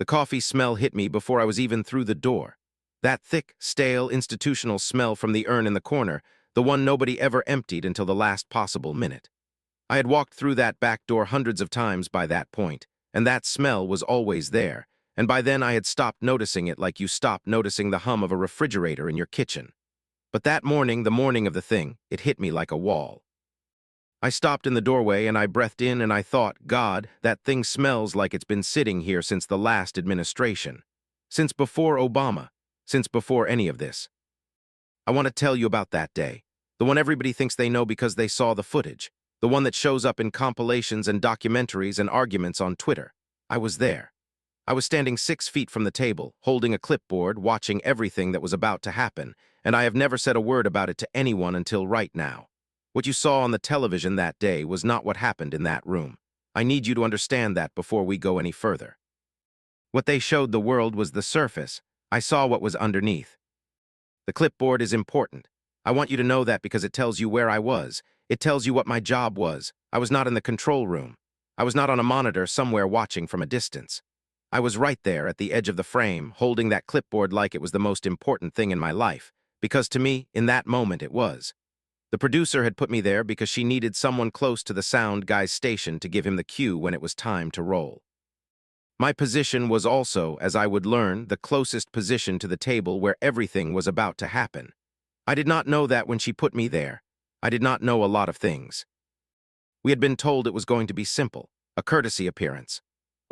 The coffee smell hit me before I was even through the door. That thick, stale, institutional smell from the urn in the corner, the one nobody ever emptied until the last possible minute. I had walked through that back door hundreds of times by that point, and that smell was always there, and by then I had stopped noticing it like you stopped noticing the hum of a refrigerator in your kitchen. But that morning, the morning of the thing, it hit me like a wall. I stopped in the doorway and I breathed in and I thought, God, that thing smells like it's been sitting here since the last administration. Since before Obama. Since before any of this. I want to tell you about that day. The one everybody thinks they know because they saw the footage. The one that shows up in compilations and documentaries and arguments on Twitter. I was there. I was standing 6 feet from the table, holding a clipboard, watching everything that was about to happen, and I have never said a word about it to anyone until right now. What you saw on the television that day was not what happened in that room. I need you to understand that before we go any further. What they showed the world was the surface. I saw what was underneath. The clipboard is important. I want you to know that because it tells you where I was. It tells you what my job was. I was not in the control room. I was not on a monitor somewhere watching from a distance. I was right there at the edge of the frame, holding that clipboard like it was the most important thing in my life, because to me, in that moment, it was. The producer had put me there because she needed someone close to the sound guy's station to give him the cue when it was time to roll. My position was also, as I would learn, the closest position to the table where everything was about to happen. I did not know that when she put me there. I did not know a lot of things. We had been told it was going to be simple, a courtesy appearance.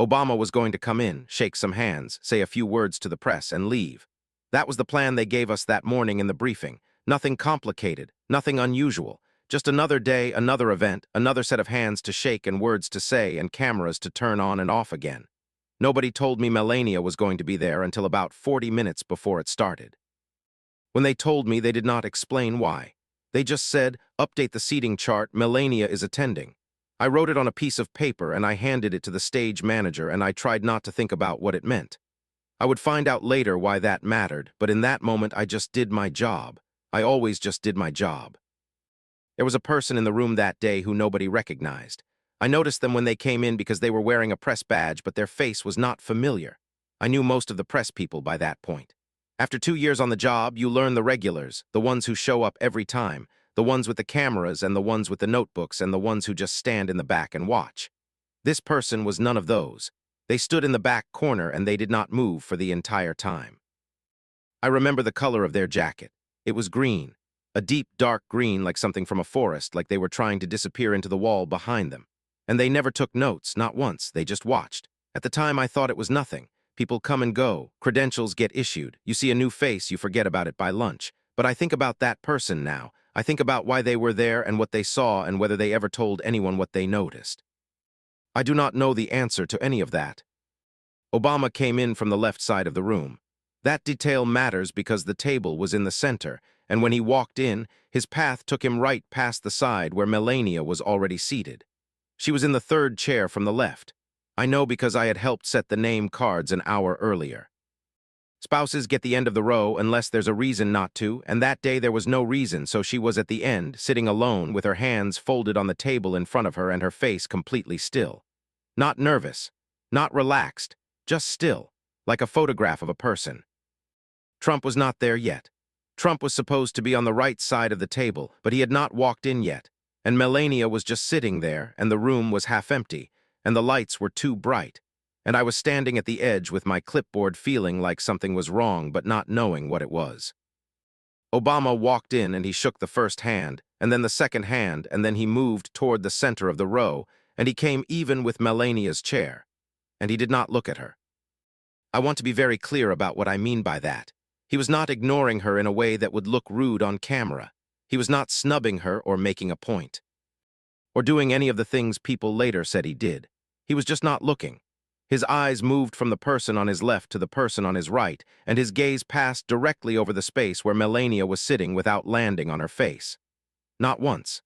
Obama was going to come in, shake some hands, say a few words to the press, and leave. That was the plan they gave us that morning in the briefing. Nothing complicated, nothing unusual. Just another day, another event, another set of hands to shake and words to say and cameras to turn on and off again. Nobody told me Melania was going to be there until about 40 minutes before it started. When they told me, they did not explain why. They just said, update the seating chart, Melania is attending. I wrote it on a piece of paper and I handed it to the stage manager and I tried not to think about what it meant. I would find out later why that mattered, but in that moment I just did my job. I always just did my job. There was a person in the room that day who nobody recognized. I noticed them when they came in because they were wearing a press badge, but their face was not familiar. I knew most of the press people by that point. After 2 years on the job, you learn the regulars, the ones who show up every time, the ones with the cameras and the ones with the notebooks and the ones who just stand in the back and watch. This person was none of those. They stood in the back corner and they did not move for the entire time. I remember the color of their jacket. It was green, a deep, dark green like something from a forest, like they were trying to disappear into the wall behind them. And they never took notes, not once, they just watched. At the time, I thought it was nothing. People come and go, credentials get issued, you see a new face, you forget about it by lunch. But I think about that person now. I think about why they were there and what they saw and whether they ever told anyone what they noticed. I do not know the answer to any of that. Obama came in from the left side of the room. That detail matters because the table was in the center, and when he walked in, his path took him right past the side where Melania was already seated. She was in the third chair from the left. I know because I had helped set the name cards an hour earlier. Spouses get the end of the row unless there's a reason not to, and that day there was no reason, so she was at the end, sitting alone with her hands folded on the table in front of her and her face completely still. Not nervous, not relaxed, just still, like a photograph of a person. Trump was not there yet. Trump was supposed to be on the right side of the table, but he had not walked in yet, and Melania was just sitting there, and the room was half empty, and the lights were too bright. And I was standing at the edge with my clipboard feeling like something was wrong but not knowing what it was. Obama walked in and he shook the first hand, and then the second hand, and then he moved toward the center of the row, and he came even with Melania's chair. And he did not look at her. I want to be very clear about what I mean by that. He was not ignoring her in a way that would look rude on camera. He was not snubbing her or making a point. Or doing any of the things people later said he did. He was just not looking. His eyes moved from the person on his left to the person on his right, and his gaze passed directly over the space where Melania was sitting without landing on her face. Not once.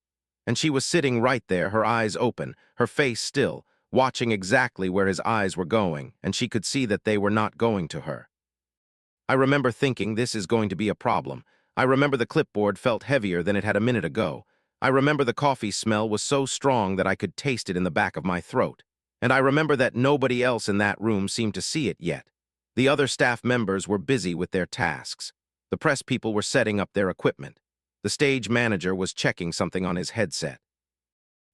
And she was sitting right there, her eyes open, her face still, watching exactly where his eyes were going, and she could see that they were not going to her. I remember thinking this is going to be a problem. I remember the clipboard felt heavier than it had a minute ago. I remember the coffee smell was so strong that I could taste it in the back of my throat. And I remember that nobody else in that room seemed to see it yet. The other staff members were busy with their tasks. The press people were setting up their equipment. The stage manager was checking something on his headset.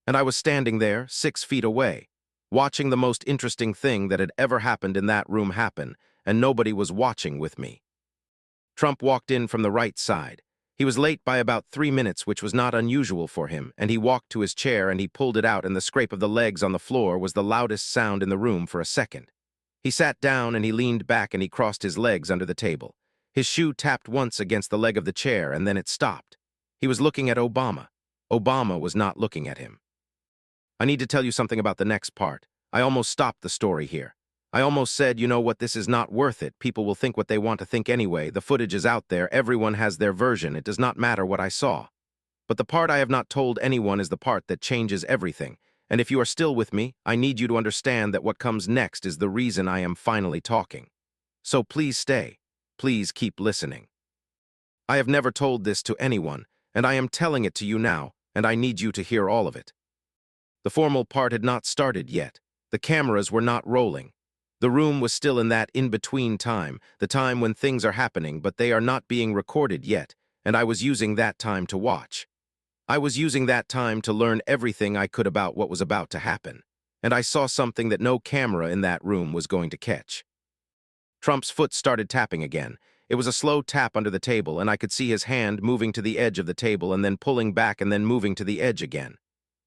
And I was standing there, 6 feet away, watching the most interesting thing that had ever happened in that room happen, and nobody was watching with me. Trump walked in from the right side. He was late by about 3 minutes, which was not unusual for him, and he walked to his chair and he pulled it out, and the scrape of the legs on the floor was the loudest sound in the room for a second. He sat down and he leaned back and he crossed his legs under the table. His shoe tapped once against the leg of the chair and then it stopped. He was looking at Obama. Obama was not looking at him. I need to tell you something about the next part. I almost stopped the story here. I almost said, you know what, this is not worth it. People will think what they want to think anyway. The footage is out there. Everyone has their version. It does not matter what I saw. But the part I have not told anyone is the part that changes everything. And if you are still with me, I need you to understand that what comes next is the reason I am finally talking. So please stay. Please keep listening. I have never told this to anyone, and I am telling it to you now, and I need you to hear all of it. The formal part had not started yet. The cameras were not rolling. The room was still in that in-between time, the time when things are happening, but they are not being recorded yet, and I was using that time to watch. I was using that time to learn everything I could about what was about to happen, and I saw something that no camera in that room was going to catch. Trump's foot started tapping again. It was a slow tap under the table, and I could see his hand moving to the edge of the table and then pulling back and then moving to the edge again.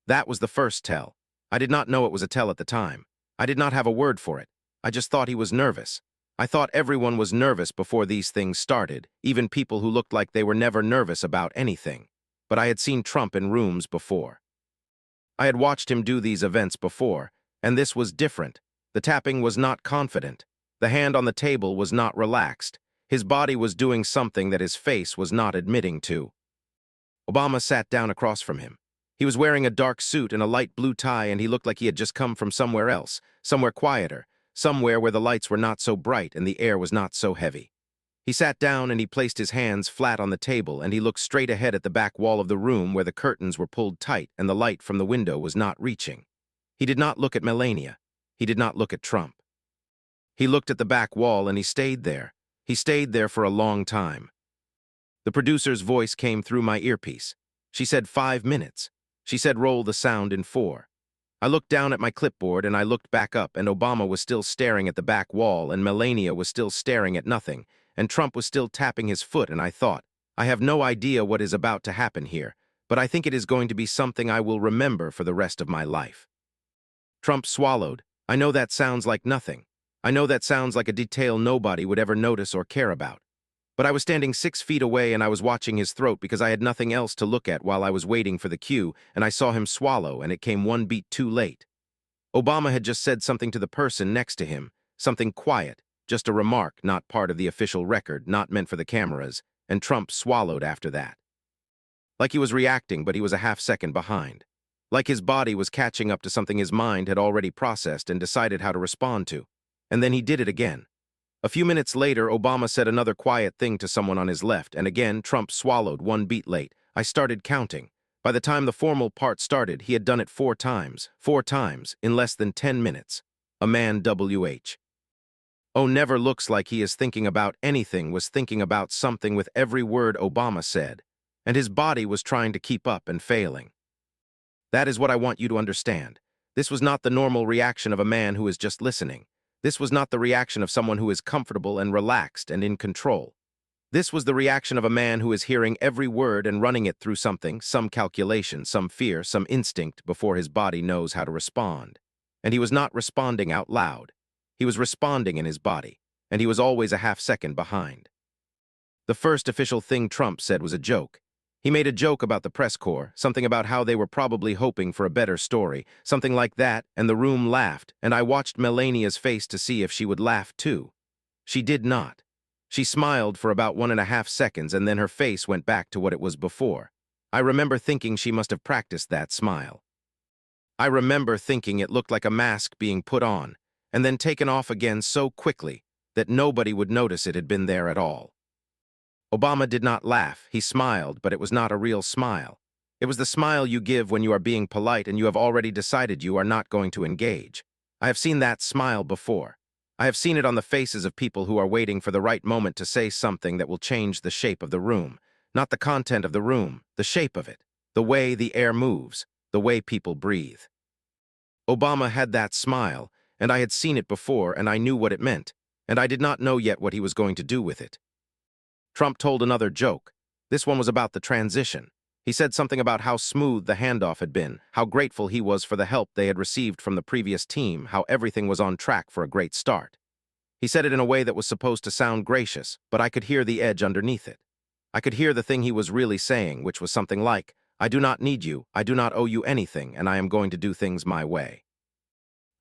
That was the first tell. I did not know it was a tell at the time. I did not have a word for it. I just thought he was nervous. I thought everyone was nervous before these things started, even people who looked like they were never nervous about anything. But I had seen Trump in rooms before. I had watched him do these events before, and this was different. The tapping was not confident. The hand on the table was not relaxed. His body was doing something that his face was not admitting to. Obama sat down across from him. He was wearing a dark suit and a light blue tie, and he looked like he had just come from somewhere else, somewhere quieter, somewhere where the lights were not so bright and the air was not so heavy. He sat down and he placed his hands flat on the table and he looked straight ahead at the back wall of the room where the curtains were pulled tight and the light from the window was not reaching. He did not look at Melania. He did not look at Trump. He looked at the back wall and he stayed there. He stayed there for a long time. The producer's voice came through my earpiece. She said 5 minutes. She said roll the sound in 4. I looked down at my clipboard and I looked back up, and Obama was still staring at the back wall and Melania was still staring at nothing, and Trump was still tapping his foot, and I thought, I have no idea what is about to happen here, but I think it is going to be something I will remember for the rest of my life. Trump swallowed. I know that sounds like nothing. I know that sounds like a detail nobody would ever notice or care about. But I was standing 6 feet away and I was watching his throat because I had nothing else to look at while I was waiting for the cue, and I saw him swallow, and it came 1 beat too late. Obama had just said something to the person next to him, something quiet, just a remark, not part of the official record, not meant for the cameras, and Trump swallowed after that. Like he was reacting, but he was a half-second behind. Like his body was catching up to something his mind had already processed and decided how to respond to. And then he did it again. A few minutes later, Obama said another quiet thing to someone on his left, and again, Trump swallowed 1 beat late. I started counting. By the time the formal part started, he had done it 4 times, in less than 10 minutes. A man WH. Oh, never looks like he is thinking about anything, was thinking about something with every word Obama said, and his body was trying to keep up and failing. That is what I want you to understand. This was not the normal reaction of a man who is just listening. This was not the reaction of someone who is comfortable and relaxed and in control. This was the reaction of a man who is hearing every word and running it through something, some calculation, some fear, some instinct before his body knows how to respond. And he was not responding out loud. He was responding in his body, and he was always a half-second behind. The first official thing Trump said was a joke. He made a joke about the press corps, something about how they were probably hoping for a better story, something like that, and the room laughed, and I watched Melania's face to see if she would laugh too. She did not. She smiled for about 1.5 seconds, and then her face went back to what it was before. I remember thinking she must have practiced that smile. I remember thinking it looked like a mask being put on, and then taken off again so quickly that nobody would notice it had been there at all. Obama did not laugh. He smiled, but it was not a real smile. It was the smile you give when you are being polite and you have already decided you are not going to engage. I have seen that smile before. I have seen it on the faces of people who are waiting for the right moment to say something that will change the shape of the room. Not the content of the room, the shape of it, the way the air moves, the way people breathe. Obama had that smile, and I had seen it before, and I knew what it meant, and I did not know yet what he was going to do with it. Trump told another joke. This one was about the transition. He said something about how smooth the handoff had been, how grateful he was for the help they had received from the previous team, how everything was on track for a great start. He said it in a way that was supposed to sound gracious, but I could hear the edge underneath it. I could hear the thing he was really saying, which was something like, I do not need you, I do not owe you anything, and I am going to do things my way.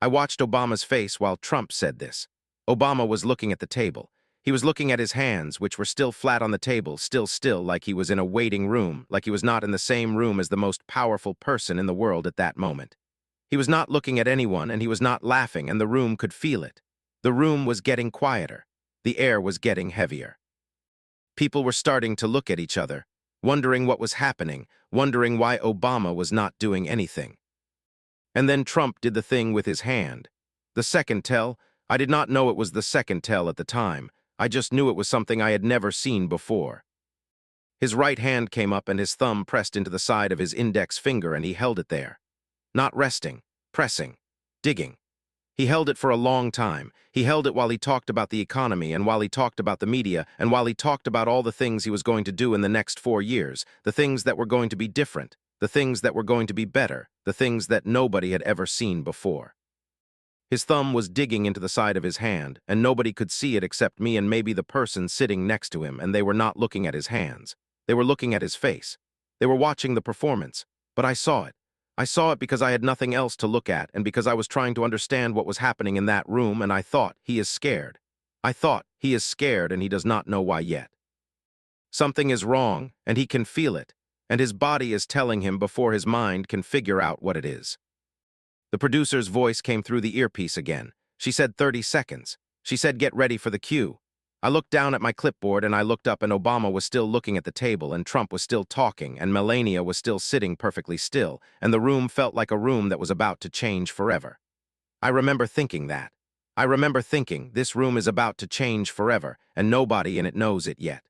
I watched Obama's face while Trump said this. Obama was looking at the table. He was looking at his hands, which were still flat on the table, still like he was in a waiting room, like he was not in the same room as the most powerful person in the world at that moment. He was not looking at anyone, and he was not laughing, and the room could feel it. The room was getting quieter. The air was getting heavier. People were starting to look at each other, wondering what was happening, wondering why Obama was not doing anything. And then Trump did the thing with his hand. The second tell, I did not know it was the second tell at the time. I just knew it was something I had never seen before. His right hand came up and his thumb pressed into the side of his index finger and he held it there. Not resting, pressing, digging. He held it for a long time. He held it while he talked about the economy and while he talked about the media and while he talked about all the things he was going to do in the next 4 years, the things that were going to be different, the things that were going to be better, the things that nobody had ever seen before. His thumb was digging into the side of his hand, and nobody could see it except me and maybe the person sitting next to him, and they were not looking at his hands. They were looking at his face. They were watching the performance, but I saw it. I saw it because I had nothing else to look at and because I was trying to understand what was happening in that room, and I thought, he is scared. I thought, he is scared and he does not know why yet. Something is wrong, and he can feel it, and his body is telling him before his mind can figure out what it is. The producer's voice came through the earpiece again. She said 30 seconds. She said get ready for the cue. I looked down at my clipboard and I looked up and Obama was still looking at the table and Trump was still talking and Melania was still sitting perfectly still and the room felt like a room that was about to change forever. I remember thinking that. I remember thinking this room is about to change forever and nobody in it knows it yet.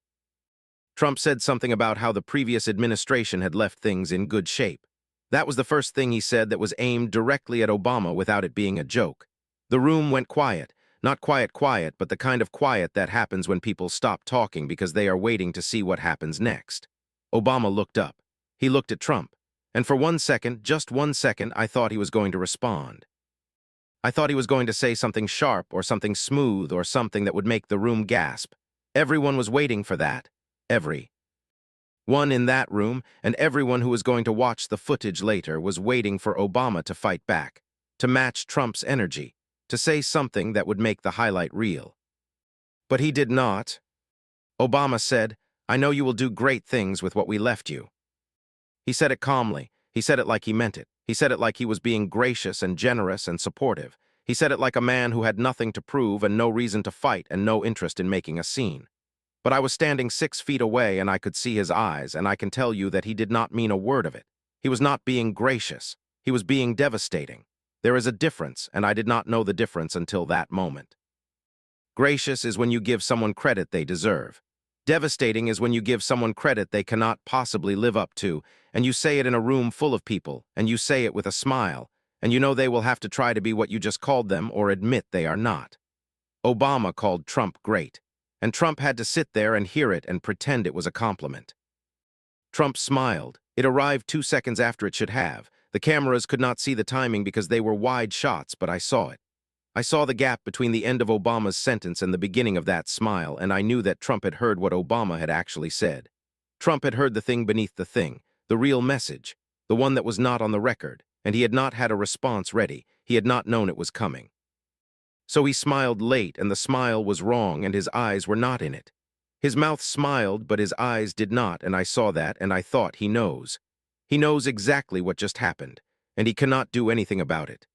Trump said something about how the previous administration had left things in good shape. That was the first thing he said that was aimed directly at Obama without it being a joke. The room went quiet. Not quiet, but the kind of quiet that happens when people stop talking because they are waiting to see what happens next. Obama looked up. He looked at Trump. And for 1 second, just 1 second, I thought he was going to respond. I thought he was going to say something sharp or something smooth or something that would make the room gasp. Everyone was waiting for that. Everyone in that room and everyone who was going to watch the footage later was waiting for Obama to fight back, to match Trump's energy, to say something that would make the highlight reel. But he did not. Obama said, I know you will do great things with what we left you. He said it calmly. He said it like he meant it. He said it like he was being gracious and generous and supportive. He said it like a man who had nothing to prove and no reason to fight and no interest in making a scene. But I was standing 6 feet away and I could see his eyes, and I can tell you that he did not mean a word of it. He was not being gracious. He was being devastating. There is a difference, and I did not know the difference until that moment. Gracious is when you give someone credit they deserve. Devastating is when you give someone credit they cannot possibly live up to, and you say it in a room full of people, and you say it with a smile, and you know they will have to try to be what you just called them or admit they are not. Obama called Trump great, and Trump had to sit there and hear it and pretend it was a compliment. Trump smiled. It arrived 2 seconds after it should have. The cameras could not see the timing because they were wide shots, but I saw it. I saw the gap between the end of Obama's sentence and the beginning of that smile, and I knew that Trump had heard what Obama had actually said. Trump had heard the thing beneath the thing, the real message, the one that was not on the record, and he had not had a response ready. He had not known it was coming. So he smiled late, and the smile was wrong, and his eyes were not in it. His mouth smiled, but his eyes did not, and I saw that, and I thought, he knows. He knows exactly what just happened, and he cannot do anything about it.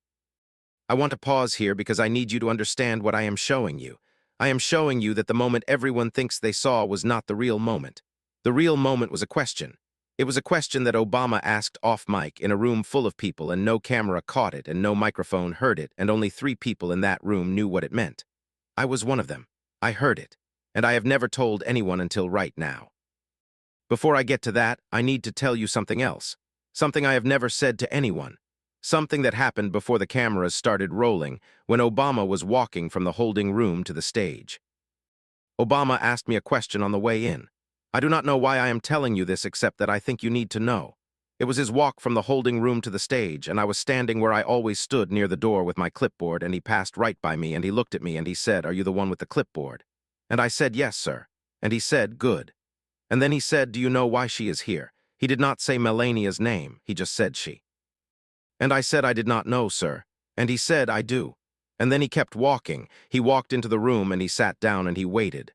I want to pause here because I need you to understand what I am showing you. I am showing you that the moment everyone thinks they saw was not the real moment. The real moment was a question. It was a question that Obama asked off mic in a room full of people, and no camera caught it and no microphone heard it, and only 3 people in that room knew what it meant. I was one of them. I heard it, and I have never told anyone until right now. Before I get to that, I need to tell you something else. Something I have never said to anyone. Something that happened before the cameras started rolling, when Obama was walking from the holding room to the stage. Obama asked me a question on the way in. I do not know why I am telling you this, except that I think you need to know. It was his walk from the holding room to the stage, and I was standing where I always stood near the door with my clipboard, and he passed right by me, and he looked at me, and he said, "Are you the one with the clipboard?" And I said, "Yes, sir." And he said, "Good." And then he said, "Do you know why she is here?" He did not say Melania's name, he just said she. And I said, "I did not know, sir." And he said, "I do." And then he kept walking. He walked into the room, and he sat down, and he waited.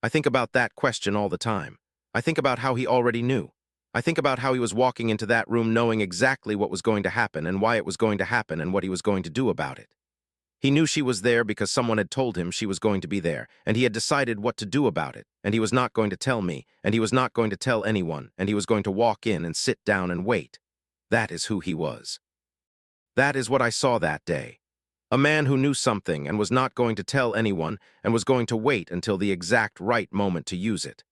I think about that question all the time. I think about how he already knew. I think about how he was walking into that room knowing exactly what was going to happen and why it was going to happen and what he was going to do about it. He knew she was there because someone had told him she was going to be there, and he had decided what to do about it, and he was not going to tell me, and he was not going to tell anyone, and he was going to walk in and sit down and wait. That is who he was. That is what I saw that day. A man who knew something and was not going to tell anyone and was going to wait until the exact right moment to use it.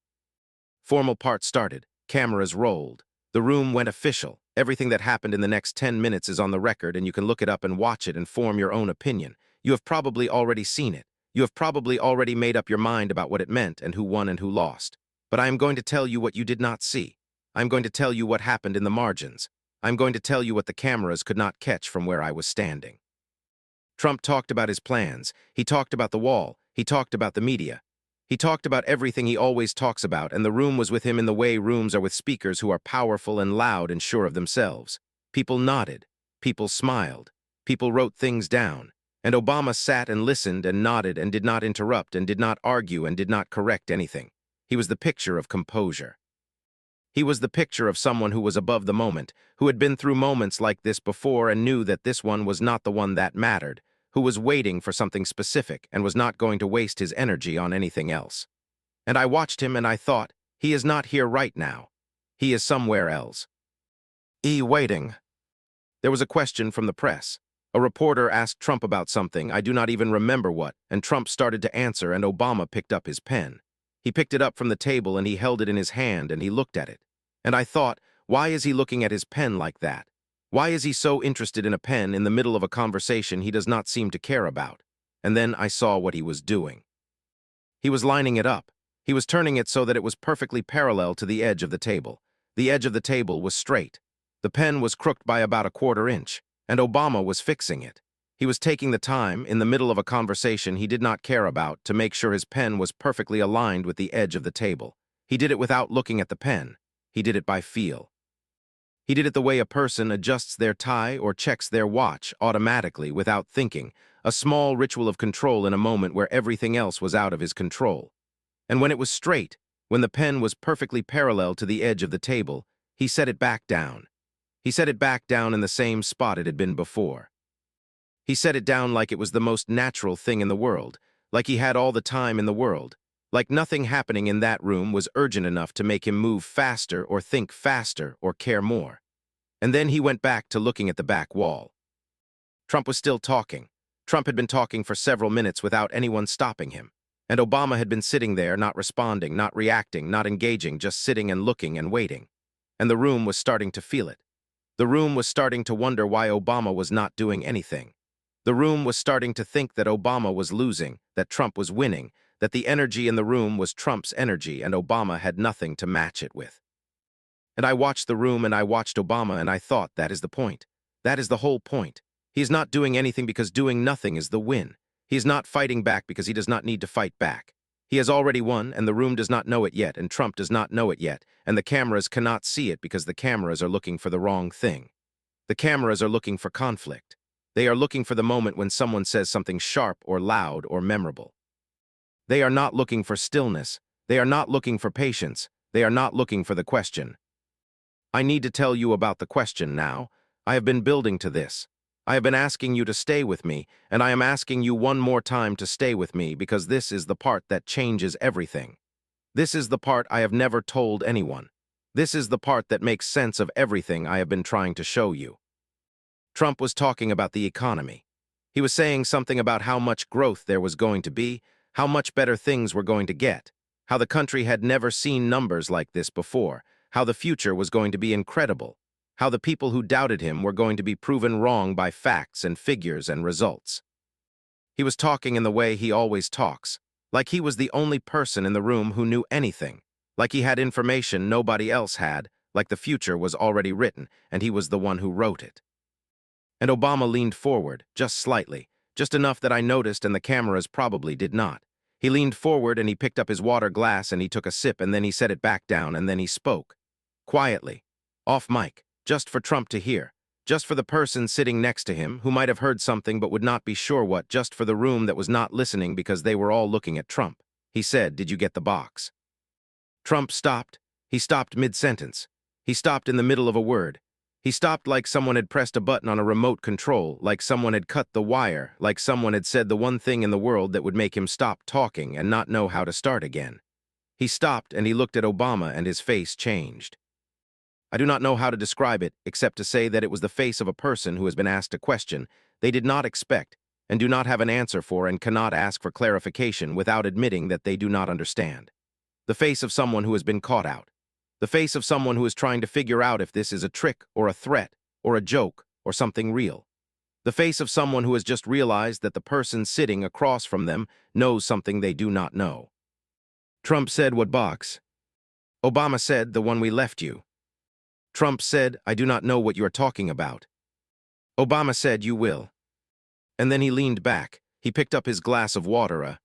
Formal part started. Cameras rolled. The room went official. Everything that happened in the next 10 minutes is on the record, and you can look it up and watch it and form your own opinion. You have probably already seen it. You have probably already made up your mind about what it meant and who won and who lost. But I am going to tell you what you did not see. I am going to tell you what happened in the margins. I am going to tell you what the cameras could not catch from where I was standing. Trump talked about his plans. He talked about the wall. He talked about the media. He talked about everything he always talks about, and the room was with him in the way rooms are with speakers who are powerful and loud and sure of themselves. People nodded. People smiled. People wrote things down. And Obama sat and listened and nodded and did not interrupt and did not argue and did not correct anything. He was the picture of composure. He was the picture of someone who was above the moment, who had been through moments like this before and knew that this one was not the one that mattered, who was waiting for something specific and was not going to waste his energy on anything else. And I watched him and I thought, he is not here right now. He is somewhere else. Waiting. There was a question from the press. A reporter asked Trump about something, I do not even remember what, and Trump started to answer, and Obama picked up his pen. He picked it up from the table and he held it in his hand and he looked at it. And I thought, why is he looking at his pen like that? Why is he so interested in a pen in the middle of a conversation he does not seem to care about? And then I saw what he was doing. He was lining it up. He was turning it so that it was perfectly parallel to the edge of the table. The edge of the table was straight. The pen was crooked by about a 1/4 inch, and Obama was fixing it. He was taking the time, in the middle of a conversation he did not care about, to make sure his pen was perfectly aligned with the edge of the table. He did it without looking at the pen. He did it by feel. He did it the way a person adjusts their tie or checks their watch automatically without thinking, a small ritual of control in a moment where everything else was out of his control. And when it was straight, when the pen was perfectly parallel to the edge of the table, he set it back down. He set it back down in the same spot it had been before. He set it down like it was the most natural thing in the world, like he had all the time in the world, like nothing happening in that room was urgent enough to make him move faster or think faster or care more. And then he went back to looking at the back wall. Trump was still talking. Trump had been talking for several minutes without anyone stopping him. And Obama had been sitting there, not responding, not reacting, not engaging, just sitting and looking and waiting. And the room was starting to feel it. The room was starting to wonder why Obama was not doing anything. The room was starting to think that Obama was losing, that Trump was winning, that the energy in the room was Trump's energy and Obama had nothing to match it with. And I watched the room and I watched Obama and I thought, that is the point. That is the whole point. He is not doing anything because doing nothing is the win. He is not fighting back because he does not need to fight back. He has already won, and the room does not know it yet, and Trump does not know it yet, and the cameras cannot see it because the cameras are looking for the wrong thing. The cameras are looking for conflict. They are looking for the moment when someone says something sharp or loud or memorable. They are not looking for stillness. They are not looking for patience. They are not looking for the question. I need to tell you about the question now. I have been building to this. I have been asking you to stay with me, and I am asking you one more time to stay with me because this is the part that changes everything. This is the part I have never told anyone. This is the part that makes sense of everything I have been trying to show you. Trump was talking about the economy. He was saying something about how much growth there was going to be, how much better things were going to get, how the country had never seen numbers like this before, how the future was going to be incredible, how the people who doubted him were going to be proven wrong by facts and figures and results. He was talking in the way he always talks, like he was the only person in the room who knew anything, like he had information nobody else had, like the future was already written and he was the one who wrote it. And Obama leaned forward, just slightly, just enough that I noticed and the cameras probably did not. He leaned forward and he picked up his water glass and he took a sip and then he set it back down and then he spoke. Quietly. Off mic, just for Trump to hear. Just for the person sitting next to him, who might have heard something but would not be sure what, just for the room that was not listening because they were all looking at Trump. He said, "Did you get the box?" Trump stopped. He stopped mid-sentence. He stopped in the middle of a word. He stopped like someone had pressed a button on a remote control, like someone had cut the wire, like someone had said the one thing in the world that would make him stop talking and not know how to start again. He stopped and he looked at Obama and his face changed. I do not know how to describe it, except to say that it was the face of a person who has been asked a question they did not expect and do not have an answer for and cannot ask for clarification without admitting that they do not understand. The face of someone who has been caught out. The face of someone who is trying to figure out if this is a trick or a threat or a joke or something real. The face of someone who has just realized that the person sitting across from them knows something they do not know. Trump said, "What box?" Obama said, "The one we left you." Trump said, "I do not know what you are talking about." Obama said, "You will." And then he leaned back. He picked up his glass of water.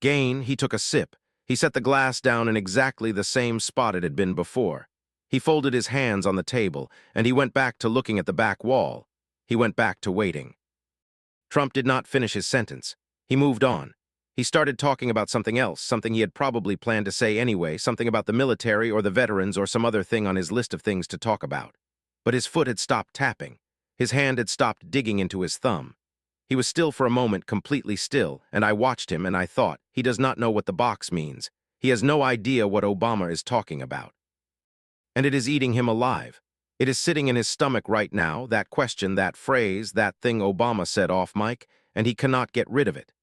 He took a sip. He set the glass down in exactly the same spot it had been before. He folded his hands on the table, and he went back to looking at the back wall. He went back to waiting. Trump did not finish his sentence. He moved on. He started talking about something else, something he had probably planned to say anyway, something about the military or the veterans or some other thing on his list of things to talk about. But his foot had stopped tapping. His hand had stopped digging into his thumb. He was still for a moment, completely still, and I watched him and I thought, he does not know what the box means. He has no idea what Obama is talking about. And it is eating him alive. It is sitting in his stomach right now, that question, that phrase, that thing Obama said off mic, and he cannot get rid of it.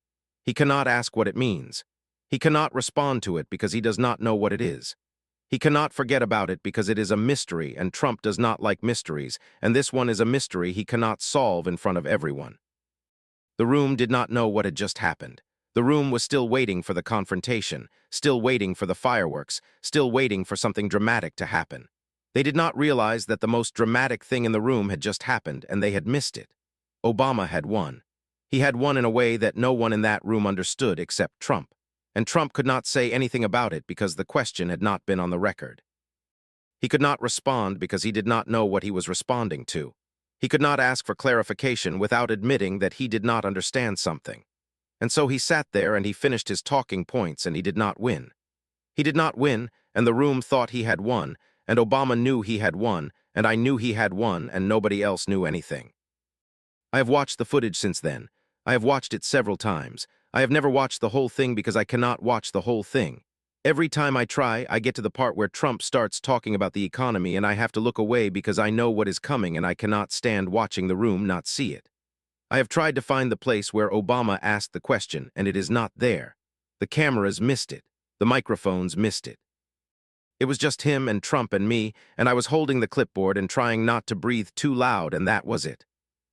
He cannot ask what it means. He cannot respond to it because he does not know what it is. He cannot forget about it because it is a mystery and Trump does not like mysteries, and this one is a mystery he cannot solve in front of everyone. The room did not know what had just happened. The room was still waiting for the confrontation, still waiting for the fireworks, still waiting for something dramatic to happen. They did not realize that the most dramatic thing in the room had just happened and they had missed it. Obama had won. He had won in a way that no one in that room understood except Trump. And Trump could not say anything about it because the question had not been on the record. He could not respond because he did not know what he was responding to. He could not ask for clarification without admitting that he did not understand something. And so he sat there and he finished his talking points and he did not win. He did not win, and the room thought he had won, and Obama knew he had won, and I knew he had won, and nobody else knew anything. I have watched the footage since then. I have watched it several times. I have never watched the whole thing because I cannot watch the whole thing. Every time I try, I get to the part where Trump starts talking about the economy and I have to look away because I know what is coming and I cannot stand watching the room not see it. I have tried to find the place where Obama asked the question and it is not there. The cameras missed it. The microphones missed it. It was just him and Trump and me, and I was holding the clipboard and trying not to breathe too loud, and that was it.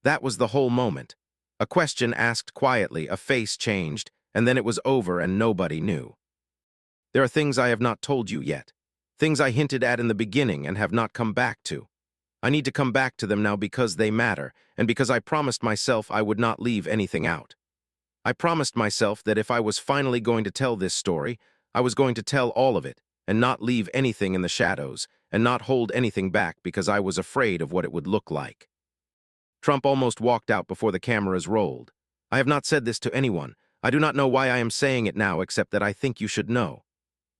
That was the whole moment. A question asked quietly, a face changed, and then it was over and nobody knew. There are things I have not told you yet. Things I hinted at in the beginning and have not come back to. I need to come back to them now because they matter, and because I promised myself I would not leave anything out. I promised myself that if I was finally going to tell this story, I was going to tell all of it, and not leave anything in the shadows, and not hold anything back because I was afraid of what it would look like. Trump almost walked out before the cameras rolled. I have not said this to anyone. I do not know why I am saying it now except that I think you should know.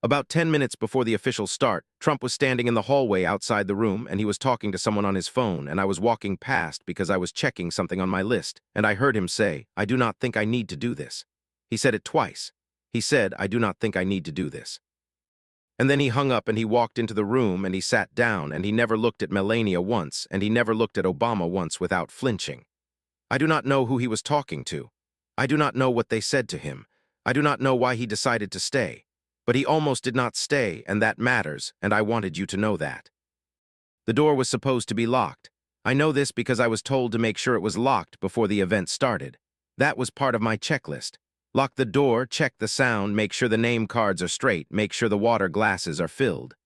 About 10 minutes before the official start, Trump was standing in the hallway outside the room and he was talking to someone on his phone and I was walking past because I was checking something on my list and I heard him say, "I do not think I need to do this." He said it twice. He said, "I do not think I need to do this." And then he hung up and he walked into the room and he sat down and he never looked at Melania once and he never looked at Obama once without flinching. I do not know who he was talking to. I do not know what they said to him. I do not know why he decided to stay. But he almost did not stay, and that matters, and I wanted you to know that. The door was supposed to be locked. I know this because I was told to make sure it was locked before the event started. That was part of my checklist. Lock the door, check the sound, make sure the name cards are straight, make sure the water glasses are filled.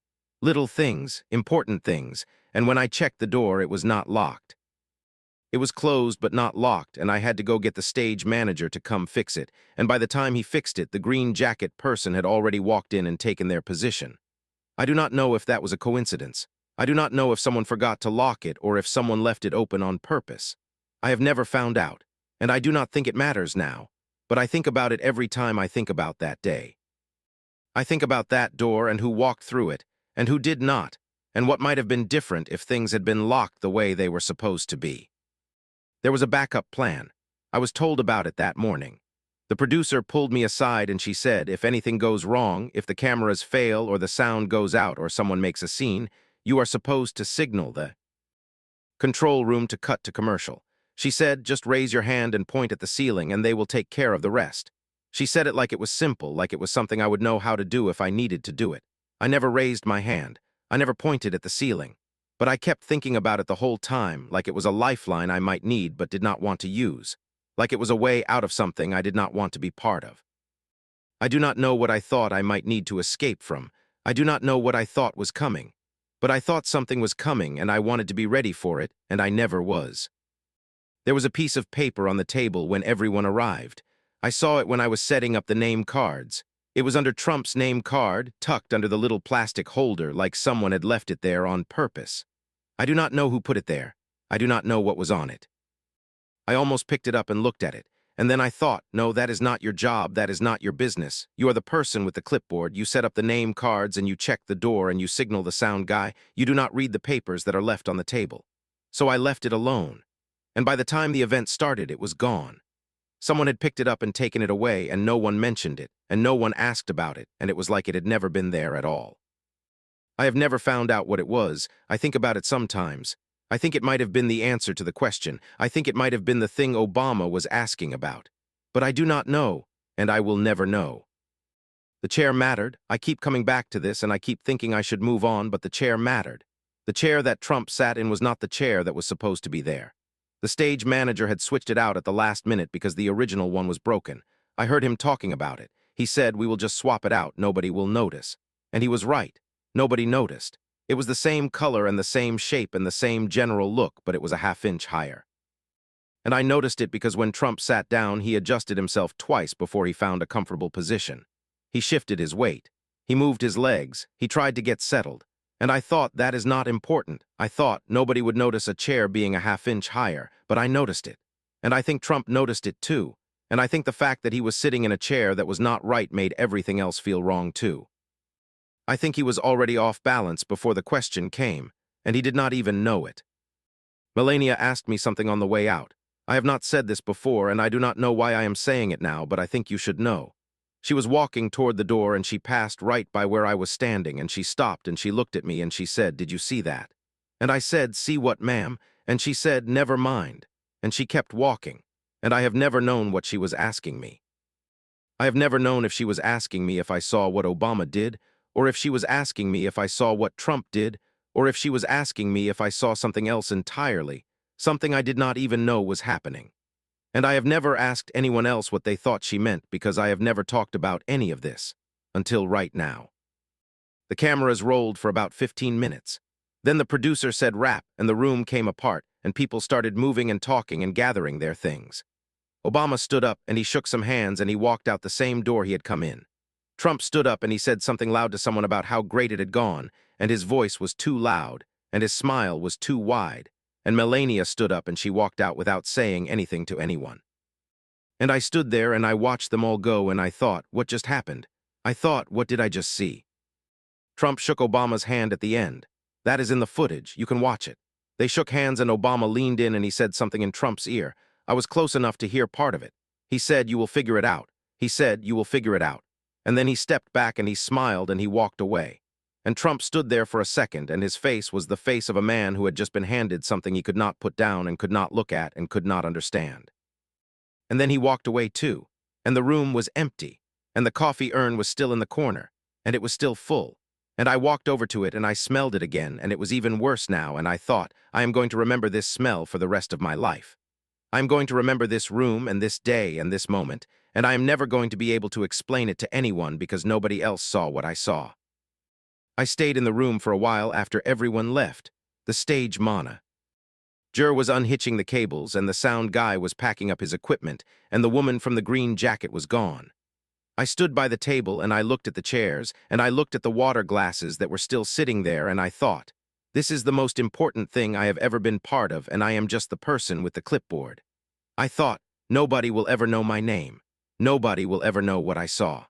Little things, important things, and when I checked the door, it was not locked. It was closed but not locked, and I had to go get the stage manager to come fix it, and by the time he fixed it, the green jacket person had already walked in and taken their position. I do not know if that was a coincidence. I do not know if someone forgot to lock it or if someone left it open on purpose. I have never found out, and I do not think it matters now, but I think about it every time I think about that day. I think about that door and who walked through it, and who did not, and what might have been different if things had been locked the way they were supposed to be. There was a backup plan. I was told about it that morning. The producer pulled me aside and she said, if anything goes wrong, if the cameras fail or the sound goes out or someone makes a scene, you are supposed to signal the control room to cut to commercial. She said, just raise your hand and point at the ceiling and they will take care of the rest. She said it like it was simple, like it was something I would know how to do if I needed to do it. I never raised my hand. I never pointed at the ceiling. But I kept thinking about it the whole time, like it was a lifeline I might need but did not want to use, like it was a way out of something I did not want to be part of. I do not know what I thought I might need to escape from. I do not know what I thought was coming. But I thought something was coming and I wanted to be ready for it, and I never was. There was a piece of paper on the table when everyone arrived. I saw it when I was setting up the name cards. It was under Trump's name card, tucked under the little plastic holder like someone had left it there on purpose. I do not know who put it there. I do not know what was on it. I almost picked it up and looked at it, and then I thought, no, that is not your job, that is not your business. You are the person with the clipboard, you set up the name cards and you check the door and you signal the sound guy. You do not read the papers that are left on the table. So I left it alone. And by the time the event started, it was gone. Someone had picked it up and taken it away, and no one mentioned it, and no one asked about it, and it was like it had never been there at all. I have never found out what it was. I think about it sometimes. I think it might have been the answer to the question. I think it might have been the thing Obama was asking about. But I do not know, and I will never know. The chair mattered. I keep coming back to this, and I keep thinking I should move on, but the chair mattered. The chair that Trump sat in was not the chair that was supposed to be there. The stage manager had switched it out at the last minute because the original one was broken. I heard him talking about it. He said, we will just swap it out, nobody will notice. And he was right. Nobody noticed. It was the same color and the same shape and the same general look, but it was a half-inch higher. And I noticed it because when Trump sat down, he adjusted himself twice before he found a comfortable position. He shifted his weight. He moved his legs. He tried to get settled. And I thought that is not important. I thought nobody would notice a chair being a half-inch higher, but I noticed it. And I think Trump noticed it too. And I think the fact that he was sitting in a chair that was not right made everything else feel wrong too. I think he was already off balance before the question came, and he did not even know it. Melania asked me something on the way out. I have not said this before, and I do not know why I am saying it now, but I think you should know. She was walking toward the door, and she passed right by where I was standing, and she stopped, and she looked at me, and she said, did you see that? And I said, see what, ma'am? And she said, never mind. And she kept walking, and I have never known what she was asking me. I have never known if she was asking me if I saw what Obama did, or if she was asking me if I saw what Trump did, or if she was asking me if I saw something else entirely, something I did not even know was happening. And I have never asked anyone else what they thought she meant because I have never talked about any of this, until right now. The cameras rolled for about 15 minutes. Then the producer said wrap, and the room came apart, and people started moving and talking and gathering their things. Obama stood up, and he shook some hands, and he walked out the same door he had come in. Trump stood up, and he said something loud to someone about how great it had gone, and his voice was too loud, and his smile was too wide. And Melania stood up and she walked out without saying anything to anyone. And I stood there and I watched them all go and I thought, what just happened? I thought, what did I just see? Trump shook Obama's hand at the end. That is in the footage, you can watch it. They shook hands and Obama leaned in and he said something in Trump's ear. I was close enough to hear part of it. He said, you will figure it out. He said, you will figure it out. And then he stepped back and he smiled and he walked away. And Trump stood there for a second, and his face was the face of a man who had just been handed something he could not put down and could not look at and could not understand. And then he walked away too, and the room was empty, and the coffee urn was still in the corner, and it was still full. And I walked over to it and I smelled it again, and it was even worse now, and I thought, I am going to remember this smell for the rest of my life. I am going to remember this room and this day and this moment, and I am never going to be able to explain it to anyone because nobody else saw what I saw. I stayed in the room for a while after everyone left. The stage mana. Jur was unhitching the cables, and the sound guy was packing up his equipment, and the woman from the green jacket was gone. I stood by the table, and I looked at the chairs, and I looked at the water glasses that were still sitting there, and I thought, this is the most important thing I have ever been part of, and I am just the person with the clipboard. I thought, nobody will ever know my name. Nobody will ever know what I saw.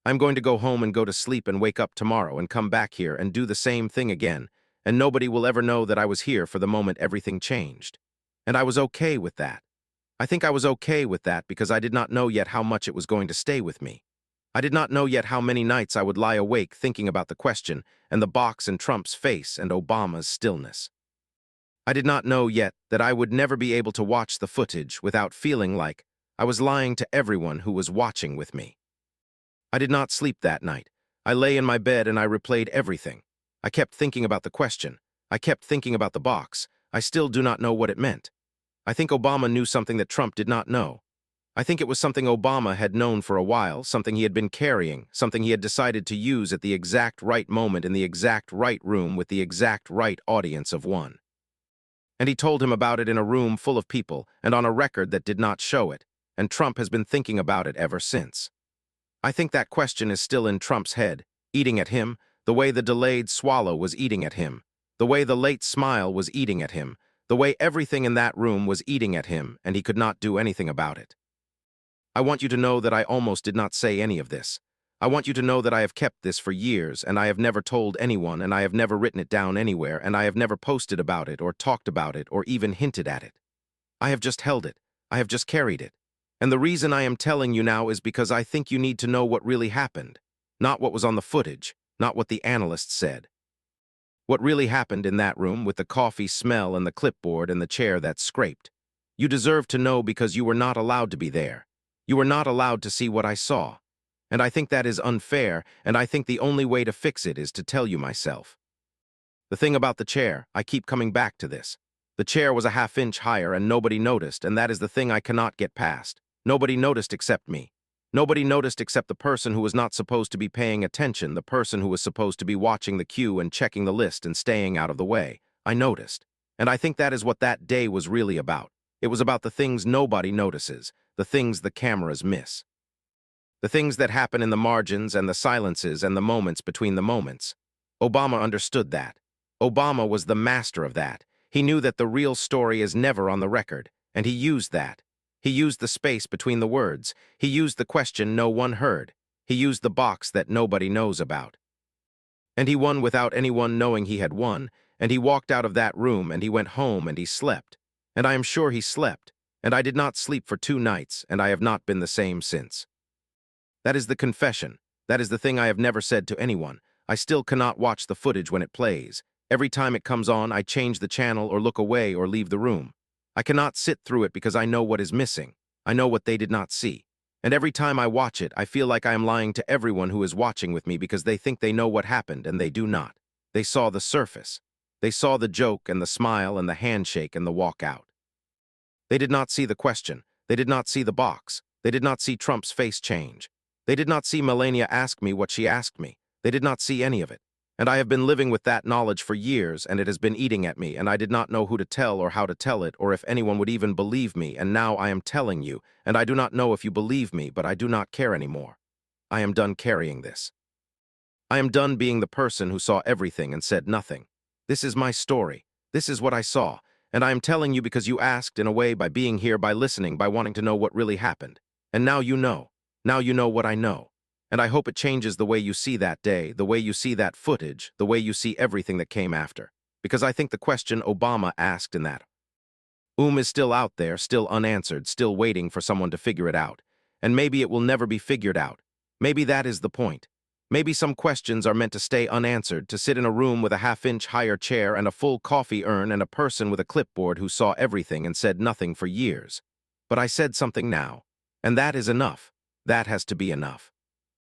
I'm going to go home and go to sleep and wake up tomorrow and come back here and do the same thing again, and nobody will ever know that I was here for the moment everything changed. And I was okay with that. I think I was okay with that because I did not know yet how much it was going to stay with me. I did not know yet how many nights I would lie awake thinking about the question and the box and Trump's face and Obama's stillness. I did not know yet that I would never be able to watch the footage without feeling like I was lying to everyone who was watching with me. I did not sleep that night. I lay in my bed and I replayed everything. I kept thinking about the question. I kept thinking about the box. I still do not know what it meant. I think Obama knew something that Trump did not know. I think it was something Obama had known for a while, something he had been carrying, something he had decided to use at the exact right moment in the exact right room with the exact right audience of one. And he told him about it in a room full of people and on a record that did not show it, and Trump has been thinking about it ever since. I think that question is still in Trump's head, eating at him, the way the delayed swallow was eating at him, the way the late smile was eating at him, the way everything in that room was eating at him, and he could not do anything about it. I want you to know that I almost did not say any of this. I want you to know that I have kept this for years, and I have never told anyone, and I have never written it down anywhere, and I have never posted about it or talked about it or even hinted at it. I have just held it. I have just carried it. And the reason I am telling you now is because I think you need to know what really happened, not what was on the footage, not what the analysts said. What really happened in that room with the coffee smell and the clipboard and the chair that scraped. You deserve to know because you were not allowed to be there. You were not allowed to see what I saw. And I think that is unfair, and I think the only way to fix it is to tell you myself. The thing about the chair, I keep coming back to this. The chair was a half-inch higher and nobody noticed, and that is the thing I cannot get past. Nobody noticed except me. Nobody noticed except the person who was not supposed to be paying attention, the person who was supposed to be watching the queue and checking the list and staying out of the way. I noticed. And I think that is what that day was really about. It was about the things nobody notices, the things the cameras miss. The things that happen in the margins and the silences and the moments between the moments. Obama understood that. Obama was the master of that. He knew that the real story is never on the record, and he used that. He used the space between the words. He used the question no one heard. He used the box that nobody knows about. And he won without anyone knowing he had won, and he walked out of that room and he went home and he slept. And I am sure he slept, and I did not sleep for 2 nights, and I have not been the same since. That is the confession. That is the thing I have never said to anyone. I still cannot watch the footage when it plays. Every time it comes on, I change the channel or look away or leave the room. I cannot sit through it because I know what is missing. I know what they did not see. And every time I watch it, I feel like I am lying to everyone who is watching with me because they think they know what happened and they do not. They saw the surface. They saw the joke and the smile and the handshake and the walk out. They did not see the question. They did not see the box. They did not see Trump's face change. They did not see Melania ask me what she asked me. They did not see any of it. And I have been living with that knowledge for years, and it has been eating at me, and I did not know who to tell or how to tell it, or if anyone would even believe me, and now I am telling you, and I do not know if you believe me, but I do not care anymore. I am done carrying this. I am done being the person who saw everything and said nothing. This is my story. This is what I saw, and I am telling you because you asked, in a way, by being here, by listening, by wanting to know what really happened. And now you know. Now you know what I know. And I hope it changes the way you see that day, the way you see that footage, the way you see everything that came after. Because I think the question Obama asked in that is still out there, still unanswered, still waiting for someone to figure it out. And maybe it will never be figured out. Maybe that is the point. Maybe some questions are meant to stay unanswered, to sit in a room with a half-inch higher chair and a full coffee urn and a person with a clipboard who saw everything and said nothing for years. But I said something now, and that is enough. That has to be enough.